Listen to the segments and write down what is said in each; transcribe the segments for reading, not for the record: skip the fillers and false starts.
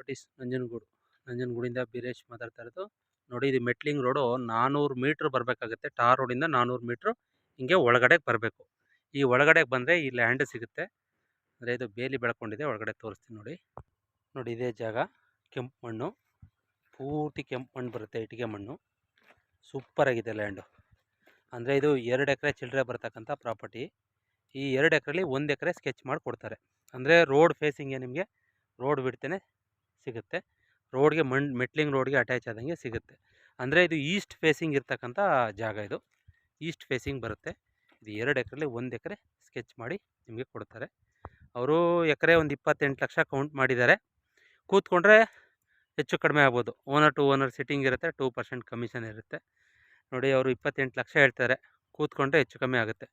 Properties ನಂಜನಗೂಡಿಂದ Beeresh ಮಾತಾಡ್ತಾ ಇರೋದು. ನೋಡಿ, ಇದು ಮೆಟ್ಲಿಂಗ್ ರೋಡು 400 ಮೀಟ್ರ್ ಬರಬೇಕಾಗುತ್ತೆ. ಟಾರ್ ರೋಡಿಂದ 400 ಮೀಟ್ರ್ ಹಿಂಗೆ ಒಳಗಡೆಗೆ ಬರಬೇಕು. ಈ ಒಳಗಡೆಗೆ ಬಂದರೆ ಈ ಲ್ಯಾಂಡ್ ಸಿಗುತ್ತೆ. ಅಂದರೆ ಇದು ಬೇಲಿ ಬೆಳ್ಕೊಂಡಿದೆ, ಒಳಗಡೆ ತೋರಿಸ್ತೀನಿ ನೋಡಿ. ನೋಡಿ, ಇದೇ ಜಾಗ. ಕೆಂಪು ಮಣ್ಣು, ಪೂರ್ತಿ ಕೆಂಪು ಮಣ್ಣು ಬರುತ್ತೆ, ಇಟ್ಟಿಗೆ ಮಣ್ಣು. ಸೂಪರಾಗಿದೆ ಲ್ಯಾಂಡು. ಅಂದರೆ ಇದು 2 ಎಕರೆ ಚಿಲ್ಲರೆ ಬರ್ತಕ್ಕಂಥ ಪ್ರಾಪರ್ಟಿ. ಈ 2 ಎಕರೆಲಿ 1 ಎಕರೆ ಸ್ಕೆಚ್ ಮಾಡಿ ಕೊಡ್ತಾರೆ. ಅಂದರೆ ರೋಡ್ ಫೇಸಿಂಗ್ಗೆ ನಿಮಗೆ ರೋಡ್ ಬಿಡ್ತೇನೆ ಸಿಗುತ್ತೆ. ರೋಡ್ಗೆ ಮೆಟ್ಲಿಂಗ್ ರೋಡ್ಗೆ ಅಟ್ಯಾಚ್ ಆದಂಗೆ ಸಿಗುತ್ತೆ. ಅಂದರೆ ಇದು ಈಸ್ಟ್ ಫೇಸಿಂಗ್ ಇರ್ತಕ್ಕಂಥ ಜಾಗ. ಇದು ಈಸ್ಟ್ ಫೇಸಿಂಗ್ ಬರುತ್ತೆ. ಇದು 2 ಎಕರೆಲಿ 1 ಎಕರೆ ಸ್ಕೆಚ್ ಮಾಡಿ ನಿಮಗೆ ಕೊಡ್ತಾರೆ. ಅವರು ಎಕರೆ ಒಂದು 28 ಲಕ್ಷ ಕೌಂಟ್ ಮಾಡಿದ್ದಾರೆ. ಕೂತ್ಕೊಂಡ್ರೆ ಹೆಚ್ಚು ಕಡಿಮೆ ಆಗ್ಬೋದು. ಓನರ್ ಟು ಓನರ್ ಸಿಟ್ಟಿಂಗ್ ಇರುತ್ತೆ, 2% ಕಮಿಷನ್ ಇರುತ್ತೆ. ನೋಡಿ, ಅವರು 28 ಲಕ್ಷ ಹೇಳ್ತಾರೆ. ಕೂತ್ಕೊಂಡ್ರೆ ಹೆಚ್ಚು ಕಮ್ಮಿ ಆಗುತ್ತೆ.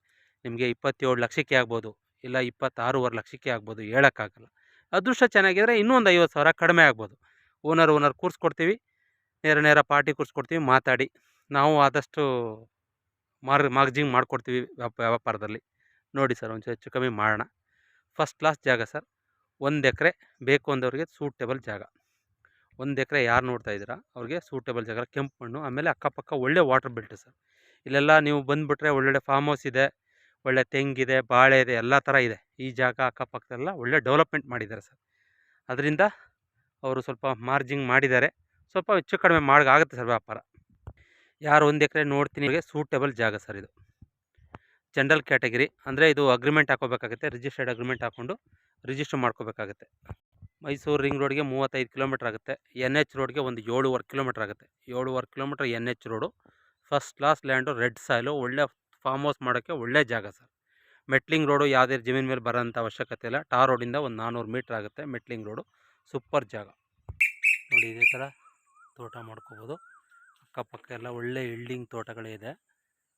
ನಿಮಗೆ 27 ಲಕ್ಷಕ್ಕೆ ಆಗ್ಬೋದು, ಇಲ್ಲ 26.5 ಲಕ್ಷಕ್ಕೆ ಆಗ್ಬೋದು, ಹೇಳೋಕ್ಕಾಗಲ್ಲ. ಅದೃಷ್ಟ ಚೆನ್ನಾಗಿದ್ರೆ ಇನ್ನೂ ಒಂದು 50,000 ಕಡಿಮೆ ಆಗ್ಬೋದು. ಓನರ್ ಕೂರಿಸ್ಕೊಡ್ತೀವಿ, ನೇರ ಪಾರ್ಟಿ ಕೂರಿಸ್ಕೊಡ್ತೀವಿ. ಮಾತಾಡಿ ನಾವು ಆದಷ್ಟು ಮಾರ್ಜಿಂಗ್ ಮಾಡಿಕೊಡ್ತೀವಿ ವ್ಯಾಪಾರದಲ್ಲಿ. ನೋಡಿ ಸರ್, ಒಂಚೂರು ಹೆಚ್ಚು ಕಮ್ಮಿ ಮಾಡೋಣ. ಫಸ್ಟ್ ಕ್ಲಾಸ್ ಜಾಗ ಸರ್. 1 ಎಕರೆ ಬೇಕು ಅಂದವ್ರಿಗೆ ಸೂಟೇಬಲ್ ಜಾಗ. 1 ಎಕರೆ ಯಾರು ನೋಡ್ತಾ ಇದ್ದೀರಾ ಅವ್ರಿಗೆ ಸೂಟೇಬಲ್ ಜಾಗ. ಕೆಂಪು ಮಣ್ಣು, ಆಮೇಲೆ ಅಕ್ಕಪಕ್ಕ ಒಳ್ಳೆ ವಾಟರ್ ಬೆಲ್ಟ್ ಸರ್. ಇಲ್ಲೆಲ್ಲ ನೀವು ಬಂದುಬಿಟ್ರೆ ಒಳ್ಳೊಳ್ಳೆ ಫಾರ್ಮ್ ಹೌಸ್ ಇದೆ, ಒಳ್ಳೆ ತೆಂಗಿದೆ, ಬಾಳೆ ಇದೆ, ಎಲ್ಲ ಥರ ಇದೆ. ಈ ಜಾಗ ಅಕ್ಕಪಕ್ಕದೆಲ್ಲ ಒಳ್ಳೆ ಡೆವಲಪ್ಮೆಂಟ್ ಮಾಡಿದ್ದಾರೆ ಸರ್. ಅದರಿಂದ ಅವರು ಸ್ವಲ್ಪ ಮಾರ್ಜಿಂಗ್ ಮಾಡಿದ್ದಾರೆ. ಸ್ವಲ್ಪ ಹೆಚ್ಚು ಕಡಿಮೆ ಆಗುತ್ತೆ ಸರ್ ವ್ಯಾಪಾರ. ಯಾರು 1 ಎಕರೆ ನೋಡ್ತೀನಿ ಅವ್ರಿಗೆ ಸೂಟೇಬಲ್ ಜಾಗ ಸರ್. ಇದು ಜನರಲ್ ಕ್ಯಾಟಗಿರಿ. ಅಂದರೆ ಇದು ಅಗ್ರಿಮೆಂಟ್ ಹಾಕೋಬೇಕಾಗುತ್ತೆ, ರಿಜಿಸ್ಟರ್ಡ್ ಅಗ್ರಿಮೆಂಟ್ ಹಾಕ್ಕೊಂಡು ರಿಜಿಸ್ಟರ್ ಮಾಡ್ಕೋಬೇಕಾಗುತ್ತೆ. ಮೈಸೂರು ರಿಂಗ್ ರೋಡ್ಗೆ 35 ಕಿಲೋಮೀಟ್ರ್ ಆಗುತ್ತೆ. NH ರೋಡ್ಗೆ ಒಂದು 7.5 ಕಿಲೋಮೀಟ್ರ್ ಆಗುತ್ತೆ. 7.5 kilometre NH road. First class land, red soil, ಒಳ್ಳೆ ಫಾರ್ಮ್ ಹೌಸ್ ಮಾಡೋಕ್ಕೆ ಒಳ್ಳೆ ಜಾಗ ಸರ್. ಮೆಟ್ಲಿಂಗ್ ರೋಡು ಯಾವುದೇ ಜಮೀನು ಮೇಲೆ ಬರೋಂಥ ಅವಶ್ಯಕತೆ ಇಲ್ಲ. ಟಾರ್ ರೋಡಿಂದ ಒಂದು 400 ಮೀಟ್ರ್ ಆಗುತ್ತೆ ಮೆಟ್ಲಿಂಗ್ ರೋಡು. ಸೂಪರ್ ಜಾಗ. ನೋಡಿ, ಇದೇ ಥರ ತೋಟ ಮಾಡ್ಕೋಬೋದು. ಅಕ್ಕಪಕ್ಕ ಎಲ್ಲ ಒಳ್ಳೆ ಇಲ್ಡಿಂಗ್ ತೋಟಗಳೇ ಇದೆ.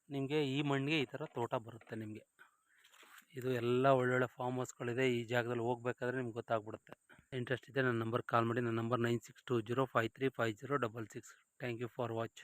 ನಿಮಗೆ ಈ ಮಣ್ಣಿಗೆ ಈ ಥರ ತೋಟ ಬರುತ್ತೆ. ನಿಮಗೆ ಇದು ಎಲ್ಲ ಒಳ್ಳೊಳ್ಳೆ ಫಾರ್ಮ್ ಹೌಸ್ಗಳಿದೆ. ಈ ಜಾಗದಲ್ಲಿ ಹೋಗ್ಬೇಕಾದ್ರೆ ನಿಮ್ಗೆ ಗೊತ್ತಾಗ್ಬಿಡುತ್ತೆ. ಇಂಟ್ರೆಸ್ಟ್ ಇದೆ ನನ್ನ ನಂಬರ್ ಕಾಲ್ ಮಾಡಿ. ನನ್ನ number 9620535066. Thank you for watch.